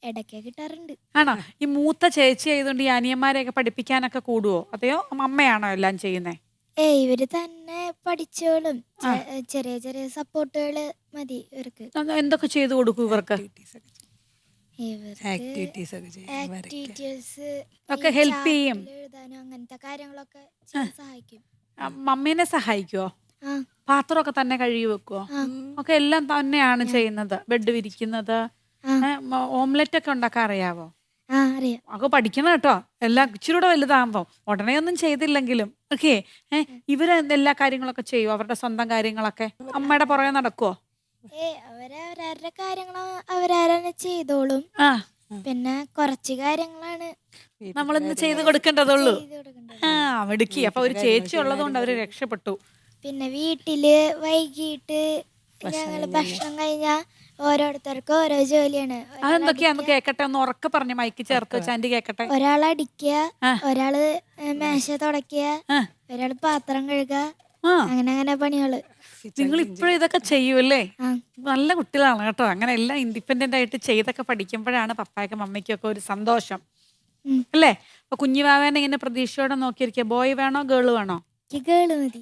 ഇടയ്ക്ക് കിട്ടാറുണ്ട്. ആണോ? ഈ മൂത്ത ചേച്ചി ആയതുകൊണ്ട് ഈ അനിയന്മാരെയൊക്കെ പഠിപ്പിക്കാനൊക്കെ കൂടുവോ? അതെയോ അമ്മയാണോ എല്ലാം ചെയ്യുന്നേ? ഇവര് തന്നെ പഠിച്ചോളും. ചെറിയ ചെറിയ സപ്പോർട്ടുകള് മതി ഇവർക്ക്. എന്തൊക്കെ ചെയ്തു കൊടുക്കും ഇവർക്ക്? ഇവർക്ക് ആക്ടിവിറ്റീസ് ഒക്കെ ചെയ്യും, വരയ്ക്കാൻ. ആക്ടിവിറ്റീസ് ഒക്കെ ഹെൽപ്പ് ചെയ്യും. എഴുതാനും അങ്ങനത്തെ കാര്യങ്ങളൊക്കെ ചെയ്യാൻ സഹായിക്കും. മമ്മീനെ സഹായിക്കുവോ? ആ പാത്രമൊക്കെ തന്നെ കഴുകി വെക്കുവോ? ആ ഒക്കെ എല്ലാം തന്നെയാണ് ചെയ്യുന്നത്. ബെഡ് വിരിക്കുന്നത്, ആ ഓംലെറ്റ് ഒക്കെ ഉണ്ടാക്കാൻ അറിയാവോ? ആ അറിയാം. ഒക്കെ പഠിക്കണം കേട്ടോ. എല്ലാം ഇച്ചിരി കൂടെ വലുതാകുമ്പോൾ ഉടനെ ഒന്നും ചെയ്തില്ലെങ്കിലും ഓക്കെ. ഇവര് എല്ലാ കാര്യങ്ങളൊക്കെ ചെയ്യും, അവരുടെ സ്വന്തം കാര്യങ്ങളൊക്കെ അമ്മയുടെ പുറകെ നടക്കുവോ? അവരവരുടെ കാര്യങ്ങൾ അവരവരെ ചെയ്തോളും. ആ പിന്നെ കുറച്ച് കാര്യങ്ങളാണ് നമ്മളിന്ന് ചെയ്ത് കൊടുക്കേണ്ടതുള്ളൂ. ചെയ്ത് കൊടുക്കേണ്ടത്. ആ മിടുക്കി. അപ്പൊ ഒരു ചേച്ചി ഉള്ളതുകൊണ്ട് അവര് രക്ഷപ്പെട്ടു. പിന്നെ വീട്ടില് വൈകിട്ട് ഞങ്ങള് ഭക്ഷണം കഴിഞ്ഞാ ഓരോരുത്തർക്കും ഓരോ ജോലിയാണ്. അതെന്തൊക്കെയാന്ന് കേക്കട്ടെ, ഒന്ന് ഉറക്കെ പറഞ്ഞ് മൈക്ക് ചേർത്ത് വെച്ച് ആന്റി കേക്കട്ടെ. ഒരാൾ അടിക്കുക, ആ. ഒരാള് മേശ തുടയ്ക്കുക, ആ. ഒരാള് പാത്രം കഴുകുക, ആ അങ്ങനെ അങ്ങനെ പണികള്. നിങ്ങൾ ഇപ്പോഴും ഇതൊക്കെ ചെയ്യൂല്ലേ? ആ നല്ല കുട്ടികളാണ് കേട്ടോ. അങ്ങനെ എല്ലാം ഇൻഡിപെൻഡന്റ് ആയിട്ട് ചെയ്തൊക്കെ പഠിക്കുമ്പോഴാണ് പപ്പായ്ക്കും മമ്മിക്കും ഒക്കെ ഒരു സന്തോഷം ഉം. അല്ലേ? അപ്പൊ കുഞ്ഞുവാവേനെ ഇങ്ങനെ പ്രതീക്ഷയോടെ നോക്കിയിരിക്കുക. ബോയ് വേണോ ഗേള് വേണോ? എനിക്ക് ഗേള് മതി.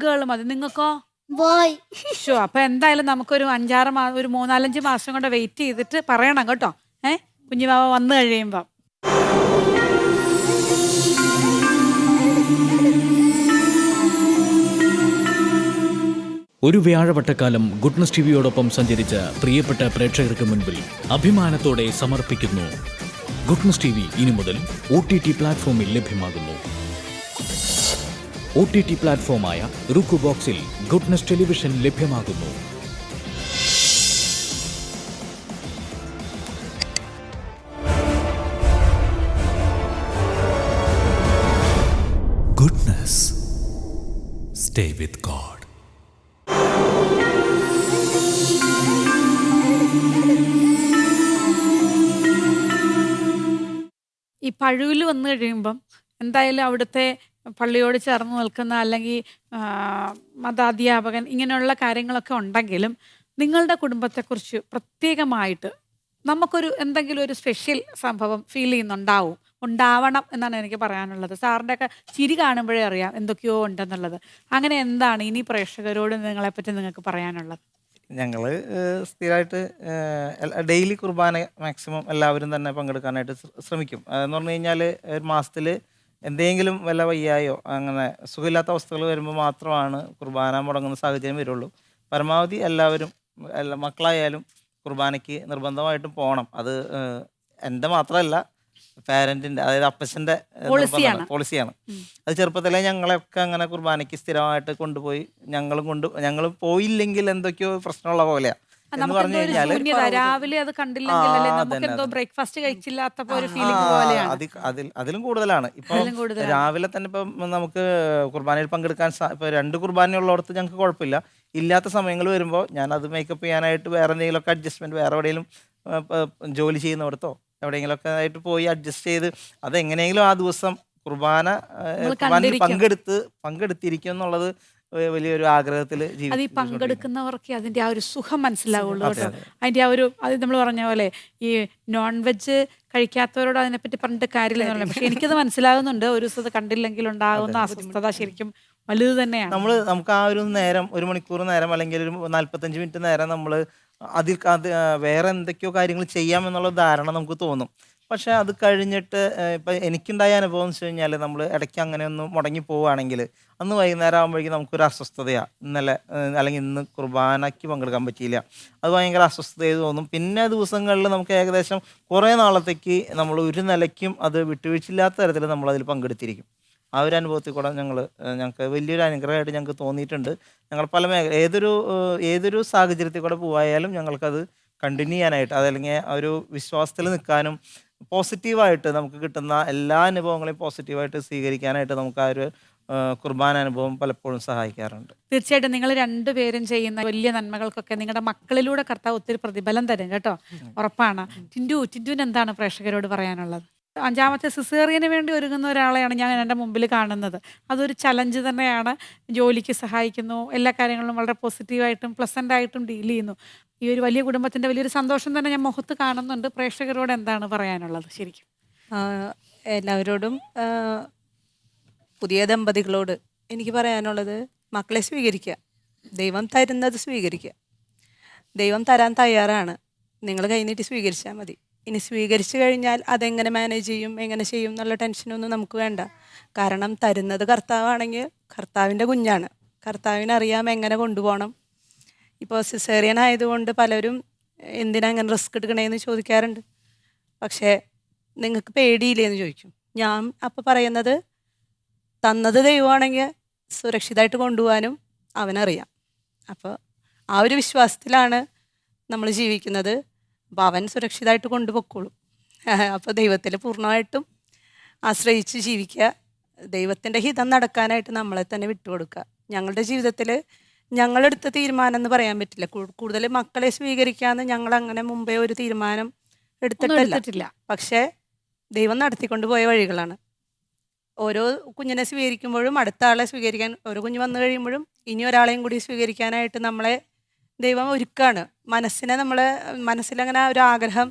ഗേള് മതി. നിങ്ങൾക്കോ? ബോയ്. ഷോ. അപ്പൊ എന്തായാലും നമുക്കൊരു 5-6 ഒരു 3-4 മാസം കൊണ്ട് വെയിറ്റ് ചെയ്തിട്ട് പറയണം കേട്ടോ. കുഞ്ഞുവാവ വന്നു കഴിയുമ്പോ. ഒരു വ്യാഴവട്ടക്കാലം ഗുഡ്നസ് ടിവിയോടൊപ്പം സഞ്ചരിച്ച പ്രിയപ്പെട്ട പ്രേക്ഷകർക്ക് മുൻപിൽ അഭിമാനത്തോടെ സമർപ്പിക്കുന്നു. ഗുഡ്നസ് ടിവി ഇനി മുതൽ OTT പ്ലാറ്റ്ഫോമിൽ ലഭ്യമാകുന്നു. OTT പ്ലാറ്റ്ഫോമായ റുക്കു ബോക്സിൽ ഗുഡ്നസ് ടെലിവിഷൻ ലഭ്യമാകുന്നു. Goodness. Stay with God. ഈ പഴുവിൽ വന്നു കഴിയുമ്പം എന്തായാലും അവിടുത്തെ പള്ളിയോട് ചേർന്ന് നിൽക്കുന്ന അല്ലെങ്കിൽ മതാധ്യാപകൻ ഇങ്ങനെയുള്ള കാര്യങ്ങളൊക്കെ ഉണ്ടെങ്കിലും നിങ്ങളുടെ കുടുംബത്തെക്കുറിച്ച് പ്രത്യേകമായിട്ട് നമുക്കൊരു എന്തെങ്കിലും ഒരു സ്പെഷ്യൽ സംഭവം ഫീൽ ചെയ്യുന്നുണ്ടാവും, ഉണ്ടാവണം എന്നാണ് എനിക്ക് പറയാനുള്ളത്. സാറിൻ്റെ ഒക്കെ ചിരി കാണുമ്പോഴേ അറിയാം എന്തൊക്കെയോ ഉണ്ടെന്നുള്ളത്. അങ്ങനെ എന്താണ് ഇനി പ്രേക്ഷകരോട് നിങ്ങളെപ്പറ്റി നിങ്ങൾക്ക് പറയാനുള്ളത്? ഞങ്ങൾ സ്ഥിരമായിട്ട് ഡെയിലി കുർബാന മാക്സിമം എല്ലാവരും തന്നെ പങ്കെടുക്കാനായിട്ട് ശ്രമിക്കും. അതെന്ന് പറഞ്ഞു കഴിഞ്ഞാൽ ഒരു മാസത്തിൽ എന്തെങ്കിലും വല്ല വയ്യായോ അങ്ങനെ സുഖമില്ലാത്ത അവസ്ഥകൾ വരുമ്പോൾ മാത്രമാണ് കുർബാന മുടങ്ങുന്ന സാഹചര്യം വരുള്ളൂ. പരമാവധി എല്ലാവരും മക്കളായാലും കുർബാനയ്ക്ക് നിർബന്ധമായിട്ടും പോകണം. അത് എൻ്റെ മാത്രമല്ല, പാരൻറ്റിൻ്റെ, അതായത് അപ്പച്ചൻ്റെ പോളിസിയാണ്. അത് ചെറുപ്പത്തിലെ ഞങ്ങളെയൊക്കെ അങ്ങനെ കുർബാനയ്ക്ക് സ്ഥിരമായിട്ട് കൊണ്ടുപോയി ഞങ്ങൾ പോയില്ലെങ്കിൽ എന്തൊക്കെയോ പ്രശ്നമുള്ള പോലെയാ എന്ന് പറഞ്ഞു കഴിഞ്ഞാൽ രാവിലെ അത് കണ്ടില്ലെങ്കിൽ ബ്രേക്ക്ഫാസ്റ്റ് കഴിച്ചില്ലാത്തപ്പോ ഒരു ഫീലിംഗ് പോലെയാണ്. അതിലും കൂടുതലാണ്. ഇപ്പൊ രാവിലെ തന്നെ ഇപ്പം നമുക്ക് കുർബാനയിൽ പങ്കെടുക്കാൻ ഇപ്പൊ 2 കുർബാനയുള്ളടത്ത് ഞങ്ങൾക്ക് കുഴപ്പമില്ല. ഇല്ലാത്ത സമയങ്ങൾ വരുമ്പോൾ ഞാൻ അത് മേക്കപ്പ് ചെയ്യാനായിട്ട് വേറെ എന്തെങ്കിലുമൊക്കെ അഡ്ജസ്റ്റ്മെന്റ്, വേറെ എവിടെയെങ്കിലും ജോലി ചെയ്യുന്നിടത്തോ എവിടെയെങ്കിലുമൊക്കെ ആയിട്ട് പോയി അഡ്ജസ്റ്റ് ചെയ്ത് അതെങ്ങനെയെങ്കിലും ആ ദിവസം കുർബാനയിൽ പങ്കെടുത്തിരിക്കും എന്നുള്ളത് വലിയൊരു ആഗ്രഹത്തിൽ അത് ഈ പങ്കെടുക്കുന്നവർക്ക് അതിന്റെ ആ ഒരു സുഖം മനസ്സിലാവുള്ളൂ കേട്ടോ. അതിന്റെ ആ ഒരു അത് നമ്മൾ പറഞ്ഞ പോലെ ഈ നോൺ വെജ് കഴിക്കാത്തവരോട് അതിനെപ്പറ്റി പറഞ്ഞിട്ട് കാര്യമില്ല. പക്ഷെ എനിക്കത് മനസ്സിലാകുന്നുണ്ട്. ഒരു ദിവസം അത് കണ്ടില്ലെങ്കിൽ ഉണ്ടാകുന്ന അസ്വസ്ഥത ശരിക്കും വലുത് തന്നെയാണ്. നമുക്ക് ആ ഒരു നേരം, 1 മണിക്കൂർ നേരം അല്ലെങ്കിൽ ഒരു 45 മിനിറ്റ് നേരം നമ്മൾ അത് വേറെ എന്തൊക്കെയോ കാര്യങ്ങൾ ചെയ്യാമെന്നുള്ള ധാരണ നമുക്ക് തോന്നും. പക്ഷേ അത് കഴിഞ്ഞിട്ട് ഇപ്പം എനിക്കുണ്ടായ അനുഭവം എന്ന് വെച്ച് കഴിഞ്ഞാൽ നമ്മൾ ഇടയ്ക്ക് അങ്ങനെ ഒന്ന് മുടങ്ങി പോവുകയാണെങ്കിൽ അന്ന് വൈകുന്നേരം ആകുമ്പോഴേക്കും നമുക്കൊരു അസ്വസ്ഥതയാണ്. ഇന്നലെ അല്ലെങ്കിൽ ഇന്ന് കുർബാനയ്ക്ക് പങ്കെടുക്കാൻ പറ്റിയില്ല, അത് ഭയങ്കര അസ്വസ്ഥതയായി തോന്നും. പിന്നെ ദിവസങ്ങളിൽ നമുക്ക് ഏകദേശം കുറേ നാളത്തേക്ക് നമ്മൾ ഒരു നിലയ്ക്കും അത് വിട്ടുവീഴ്ചയില്ലാത്ത തരത്തിൽ നമ്മളതിൽ പങ്കെടുത്തിരിക്കും. ആ ഒരു അനുഭവത്തിൽ കൂടെ ഞങ്ങൾക്ക് വലിയൊരു അനുഗ്രഹമായിട്ട് ഞങ്ങൾക്ക് തോന്നിയിട്ടുണ്ട്. ഞങ്ങൾ പല ഏതൊരു സാഹചര്യത്തിൽ കൂടെ പോയാലും ഞങ്ങൾക്കത് കണ്ടിന്യൂ ചെയ്യാനായിട്ട്, അതല്ലെങ്കിൽ ആ ഒരു വിശ്വാസത്തിൽ നിൽക്കാനും പോസിറ്റീവായിട്ട് നമുക്ക് കിട്ടുന്ന എല്ലാ അനുഭവങ്ങളെയും പോസിറ്റീവായിട്ട് സ്വീകരിക്കാനായിട്ട് നമുക്ക് ആ ഒരു കുർബാന അനുഭവം പലപ്പോഴും സഹായിക്കാറുണ്ട്. തീർച്ചയായിട്ടും നിങ്ങൾ രണ്ടുപേരും ചെയ്യുന്ന വലിയ നന്മകൾക്കൊക്കെ നിങ്ങളുടെ മക്കളിലൂടെ കർത്താവ് ഒത്തിരി പ്രതിഫലം തരും കേട്ടോ, ഉറപ്പാണ്. ടിൻറ്റുവിന് എന്താണ് പ്രേക്ഷകരോട് പറയാനുള്ളത്? അഞ്ചാമത്തെ സിസേറിയന് വേണ്ടി ഒരുങ്ങുന്ന ഒരാളെയാണ് ഞാൻ എൻ്റെ മുമ്പിൽ കാണുന്നത്. അതൊരു ചലഞ്ച് തന്നെയാണ്. ജോലിക്ക് സഹായിക്കുന്നു, എല്ലാ കാര്യങ്ങളും വളരെ പോസിറ്റീവായിട്ടും പ്ലസൻ്റ് ആയിട്ടും ഡീൽ ചെയ്യുന്നു. ഈ ഒരു വലിയ കുടുംബത്തിൻ്റെ വലിയൊരു സന്തോഷം തന്നെ ഞാൻ മുഖത്ത് കാണുന്നുണ്ട്. പ്രേക്ഷകരോട് എന്താണ് പറയാനുള്ളത് ശരിക്കും? ആ, എല്ലാവരോടും പുതിയ ദമ്പതികളോട് എനിക്ക് പറയാനുള്ളത്, മക്കളെ സ്വീകരിക്കുക. ദൈവം തരുന്നത് സ്വീകരിക്കുക. ദൈവം തരാൻ തയ്യാറാണ്. നിങ്ങൾ കൈനീട്ടി സ്വീകരിച്ചാൽ മതി. ഇനി സ്വീകരിച്ചു കഴിഞ്ഞാൽ അതെങ്ങനെ മാനേജ് ചെയ്യും, എങ്ങനെ ചെയ്യും എന്നുള്ള ടെൻഷനൊന്നും നമുക്ക് വേണ്ട. കാരണം തരുന്നത് കർത്താവാണെങ്കിൽ കർത്താവിൻ്റെ കുഞ്ഞാണ്. കർത്താവിനറിയാം എങ്ങനെ കൊണ്ടുപോകണം. ഇപ്പോൾ സിസേറിയൻ ആയതുകൊണ്ട് പലരും എന്തിനാ അങ്ങനെ റിസ്ക് എടുക്കണേന്ന് ചോദിക്കാറുണ്ട്. പക്ഷേ നിങ്ങൾക്ക് പേടിയില്ലേന്ന് ചോദിക്കും. ഞാൻ അപ്പോൾ പറയുന്നത്, തന്നത് ദൈവമാണെങ്കിൽ സുരക്ഷിതമായിട്ട് കൊണ്ടുപോകാനും അവനറിയാം. അപ്പോൾ ആ ഒരു വിശ്വാസത്തിലാണ് നമ്മൾ ജീവിക്കുന്നത്. അപ്പോൾ അവൻ സുരക്ഷിതമായിട്ട് കൊണ്ടുപോയിക്കോളും. അപ്പോൾ ദൈവത്തിൽ പൂർണ്ണമായിട്ടും ആശ്രയിച്ച് ജീവിക്കുക. ദൈവത്തിൻ്റെ ഹിതം നടക്കാനായിട്ട് നമ്മളെ തന്നെ വിട്ടുകൊടുക്കുക. ഞങ്ങളുടെ ജീവിതത്തിൽ ഞങ്ങളെടുത്ത തീരുമാനം എന്ന് പറയാൻ പറ്റില്ല. കൂടുതൽ മക്കളെ സ്വീകരിക്കാമെന്ന് ഞങ്ങൾ അങ്ങനെ മുമ്പേ ഒരു തീരുമാനം എടുത്തിട്ടില്ല. പക്ഷേ ദൈവം നടത്തിക്കൊണ്ട് പോയ വഴികളാണ്. ഓരോ കുഞ്ഞിനെ സ്വീകരിക്കുമ്പോഴും അടുത്ത ആളെ സ്വീകരിക്കാൻ, ഓരോ കുഞ്ഞ് വന്നു കഴിയുമ്പോഴും ഇനി ഒരാളെയും കൂടി സ്വീകരിക്കാനായിട്ട് നമ്മളെ ദൈവം ഒരുക്കാണ്. മനസ്സിലങ്ങനെ ഒരു ആഗ്രഹം,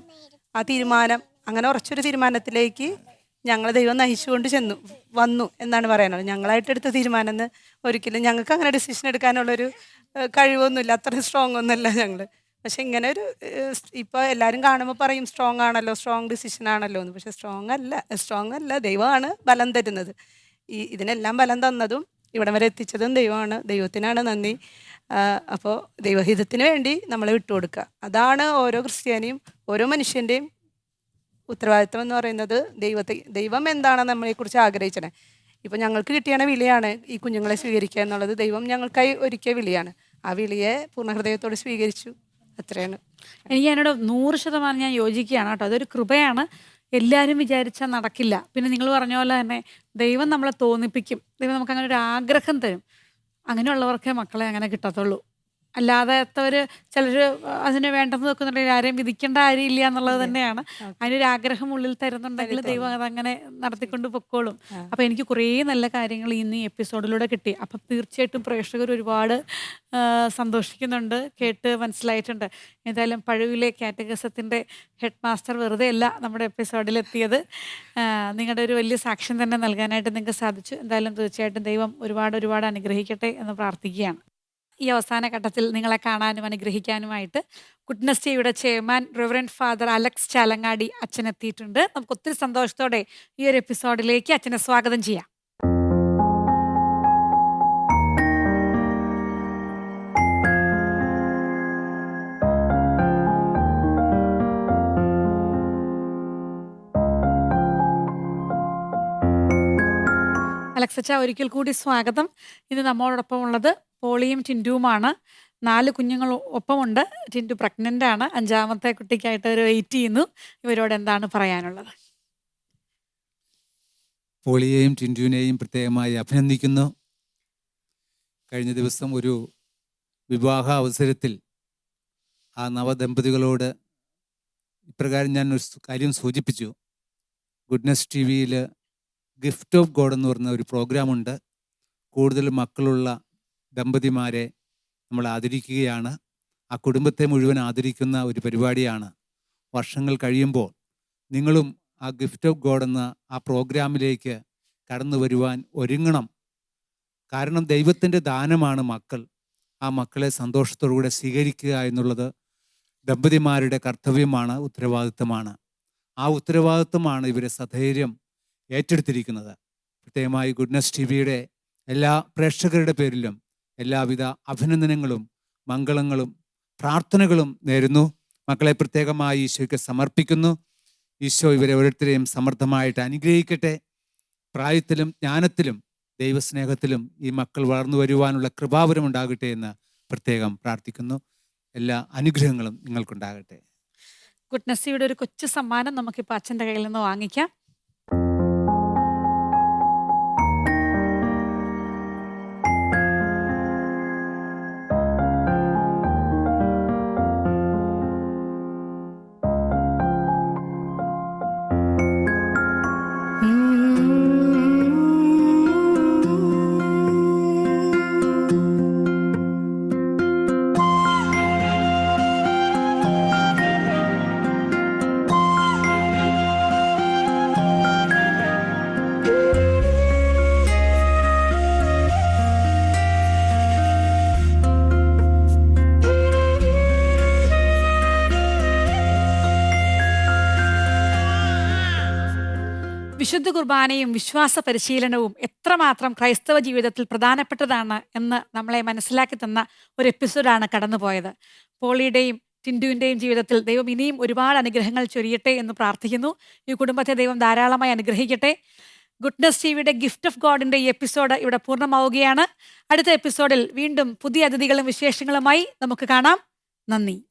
ആ തീരുമാനം, അങ്ങനെ ഉറച്ചൊരു തീരുമാനത്തിലേക്ക് ഞങ്ങളെ ദൈവം നയിച്ചുകൊണ്ട് വന്നു എന്നാണ് പറയാനുള്ളത്. ഞങ്ങളായിട്ട് എടുത്ത തീരുമാനം എന്ന് ഒരിക്കലും ഞങ്ങൾക്ക് അങ്ങനെ ഡിസിഷൻ എടുക്കാനുള്ളൊരു കഴിവൊന്നുമില്ല. അത്ര സ്ട്രോങ് ഒന്നുമല്ല ഞങ്ങൾ. പക്ഷെ ഇങ്ങനെ ഒരു ഇപ്പോൾ എല്ലാവരും കാണുമ്പോൾ പറയും സ്ട്രോങ് ആണല്ലോ, സ്ട്രോങ് ഡിസിഷൻ ആണല്ലോ എന്ന്. പക്ഷെ സ്ട്രോങ് അല്ല. ദൈവമാണ് ബലം തരുന്നത്. ഇതിനെല്ലാം ബലം തന്നതും ഇവിടം വരെ എത്തിച്ചതും ദൈവമാണ്. ദൈവത്തിനാണ് നന്ദി. അപ്പോൾ ദൈവഹിതത്തിന് വേണ്ടി നമ്മളെ വിട്ടുകൊടുക്കുക. അതാണ് ഓരോ ക്രിസ്ത്യാനിയും ഓരോ മനുഷ്യൻ്റെയും ഉത്തരവാദിത്വം എന്ന് പറയുന്നത്. ദൈവം എന്താണ് നമ്മളെക്കുറിച്ച് ആഗ്രഹിച്ചത്. ഇപ്പോൾ ഞങ്ങൾക്ക് കിട്ടിയ വിളിയാണ് ഈ കുഞ്ഞുങ്ങളെ സ്വീകരിക്കുക എന്നുള്ളത്. ദൈവം ഞങ്ങൾക്കായി ഒരുക്കിയ വിളിയാണ്. ആ വിളിയെ പൂർണ്ണഹൃദയത്തോടെ സ്വീകരിച്ചു. അത്രയാണ്. എനിക്ക് അതിനോട് 100% ഞാൻ യോജിക്കുകയാണ് കേട്ടോ. അതൊരു കൃപയാണ്. എല്ലാവരും വിചാരിച്ചാൽ നടക്കില്ല. പിന്നെ നിങ്ങൾ പറഞ്ഞ പോലെ തന്നെ ദൈവം നമ്മളെ തോന്നിപ്പിക്കും. ദൈവം നമുക്ക് അങ്ങനെ ഒരു ആഗ്രഹം തരും. അങ്ങനെയുള്ളവർക്കേ മക്കളെ അങ്ങനെ കിട്ടത്തുള്ളൂ. അല്ലാത്തവർ ചിലർ അതിന് വേണ്ടെന്ന് വെക്കുന്നുണ്ടെങ്കിൽ ആരെയും വിധിക്കേണ്ട കാര്യമില്ല എന്നുള്ളത് തന്നെയാണ്. അതിനൊരു ആഗ്രഹം ഉള്ളിൽ തരുന്നുണ്ടെങ്കിൽ ദൈവം അതങ്ങനെ നടത്തിക്കൊണ്ട് പൊക്കോളും. അപ്പം എനിക്ക് കുറേ നല്ല കാര്യങ്ങൾ ഇന്ന് ഈ എപ്പിസോഡിലൂടെ കിട്ടി. അപ്പം തീർച്ചയായിട്ടും പ്രേക്ഷകർ ഒരുപാട് സന്തോഷിക്കുന്നുണ്ട്, കേട്ട് മനസ്സിലായിട്ടുണ്ട്. ഏതായാലും പഴുവിലെ കാറ്റഗസത്തിൻ്റെ ഹെഡ് മാസ്റ്റർ വെറുതെ അല്ല നമ്മുടെ എപ്പിസോഡിലെത്തിയത്. നിങ്ങളുടെ ഒരു വലിയ സാക്ഷ്യം തന്നെ നൽകാനായിട്ട് നിങ്ങൾക്ക് സാധിച്ചു. എന്തായാലും തീർച്ചയായിട്ടും ദൈവം ഒരുപാട് അനുഗ്രഹിക്കട്ടെ എന്ന് പ്രാർത്ഥിക്കുകയാണ്. ഈ അവസാന ഘട്ടത്തിൽ നിങ്ങളെ കാണാനും അനുഗ്രഹിക്കാനുമായിട്ട് ഗുഡ്നസ് ടിവിയുടെ chairman Reverend father Alex Chalangadi അച്ഛൻ എത്തിയിട്ടുണ്ട്. നമുക്ക് ഒത്തിരി സന്തോഷത്തോടെ ഈ ഒരു എപ്പിസോഡിലേക്ക് അച്ഛനെ സ്വാഗതം ചെയ്യാം. അലക്സ് അച്ഛാ, ഒരിക്കൽ കൂടി സ്വാഗതം. ഇന്ന് നമ്മോടൊപ്പം ഉള്ളത് പോളിയും ടിൻറ്റുവുമാണ്. 4 കുഞ്ഞുങ്ങൾ ഒപ്പമുണ്ട്. ടിൻറ്റു പ്രഗ്നൻ്റ് ആണ്. 5ാമത്തെ കുട്ടിക്കായിട്ട് അവർ വെയിറ്റ് ചെയ്യുന്നു. ഇവരോട് എന്താണ് പറയാനുള്ളത്? പോളിയെയും ടിൻറ്റുവിനെയും പ്രത്യേകമായി അഭിനന്ദിക്കുന്നു. കഴിഞ്ഞ ദിവസം ഒരു വിവാഹ അവസരത്തിൽ ആ നവദമ്പതികളോട് ഇപ്രകാരം ഞാൻ ഒരു കാര്യം സൂചിപ്പിച്ചു. ഗുഡ്നസ് ടി വിയിൽ ഗിഫ്റ്റ് ഓഫ് ഗോഡ് എന്ന് പറഞ്ഞ ഒരു പ്രോഗ്രാമുണ്ട്. കൂടുതൽ മക്കളുള്ള ദമ്പതിമാരെ നമ്മൾ ആദരിക്കുകയാണ്. ആ കുടുംബത്തെ മുഴുവൻ ആദരിക്കുന്ന ഒരു പരിപാടിയാണ്. വർഷങ്ങൾ കഴിയുമ്പോൾ നിങ്ങളും ആ ഗിഫ്റ്റ് ഓഫ് ഗോഡ് എന്ന ആ പ്രോഗ്രാമിലേക്ക് കടന്നു വരുവാൻ ഒരുങ്ങണം. കാരണം ദൈവത്തിൻ്റെ ദാനമാണ് മക്കൾ. ആ മക്കളെ സന്തോഷത്തോടുകൂടെ സ്വീകരിക്കുക എന്നുള്ളത് ദമ്പതിമാരുടെ കർത്തവ്യമാണ്, ഉത്തരവാദിത്തമാണ്. ആ ഉത്തരവാദിത്തമാണ് ഇവരെ സധൈര്യം ഏറ്റെടുത്തിരിക്കുന്നത്. പ്രത്യേകമായി ഗുഡ്നസ് ടി വിയുടെ എല്ലാ പ്രേക്ഷകരുടെ പേരിലും എല്ലാവിധ അഭിനന്ദനങ്ങളും മംഗളങ്ങളും പ്രാർത്ഥനകളും നേരുന്നു. മക്കളെ പ്രത്യേകമായി ഈശോയ്ക്ക് സമർപ്പിക്കുന്നു. ഈശോ ഇവരെ ഓരോരുത്തരെയും സമർത്ഥമായിട്ട് അനുഗ്രഹിക്കട്ടെ. പ്രായത്തിലും ജ്ഞാനത്തിലും ദൈവസ്നേഹത്തിലും ഈ മക്കൾ വളർന്നു വരുവാനുള്ള കൃപാവരം ഉണ്ടാകട്ടെ എന്ന് പ്രത്യേകം പ്രാർത്ഥിക്കുന്നു. എല്ലാ അനുഗ്രഹങ്ങളും നിങ്ങൾക്കുണ്ടാകട്ടെ. ഗുഡ്നസ് ടിവിയുടെ ഒരു കൊച്ചു സമ്മാനം നമുക്കിപ്പോൾ അച്ഛൻ്റെ കയ്യിൽ നിന്ന് വാങ്ങിക്കാം. വിശുദ്ധ കുർബാനയും വിശ്വാസ പരിശീലനവും എത്രമാത്രം ക്രൈസ്തവ ജീവിതത്തിൽ പ്രധാനപ്പെട്ടതാണ് എന്ന് നമ്മളെ മനസ്സിലാക്കി തന്ന ഒരു എപ്പിസോഡാണ് കടന്നുപോയത്. പോളിയുടെയും ടിൻഡുവിൻ്റെയും ജീവിതത്തിൽ ദൈവം ഇനിയും ഒരുപാട് അനുഗ്രഹങ്ങൾ ചൊരിയട്ടെ എന്ന് പ്രാർത്ഥിക്കുന്നു. ഈ കുടുംബത്തെ ദൈവം ധാരാളമായി അനുഗ്രഹിക്കട്ടെ. ഗുഡ്നസ് ടിവിയുടെ ഗിഫ്റ്റ് ഓഫ് ഗോഡിന്റെ ഈ എപ്പിസോഡ് ഇവിടെ പൂർണ്ണമാവുകയാണ്. അടുത്ത എപ്പിസോഡിൽ വീണ്ടും പുതിയ അതിഥികളും വിശേഷങ്ങളുമായി നമുക്ക് കാണാം. നന്ദി.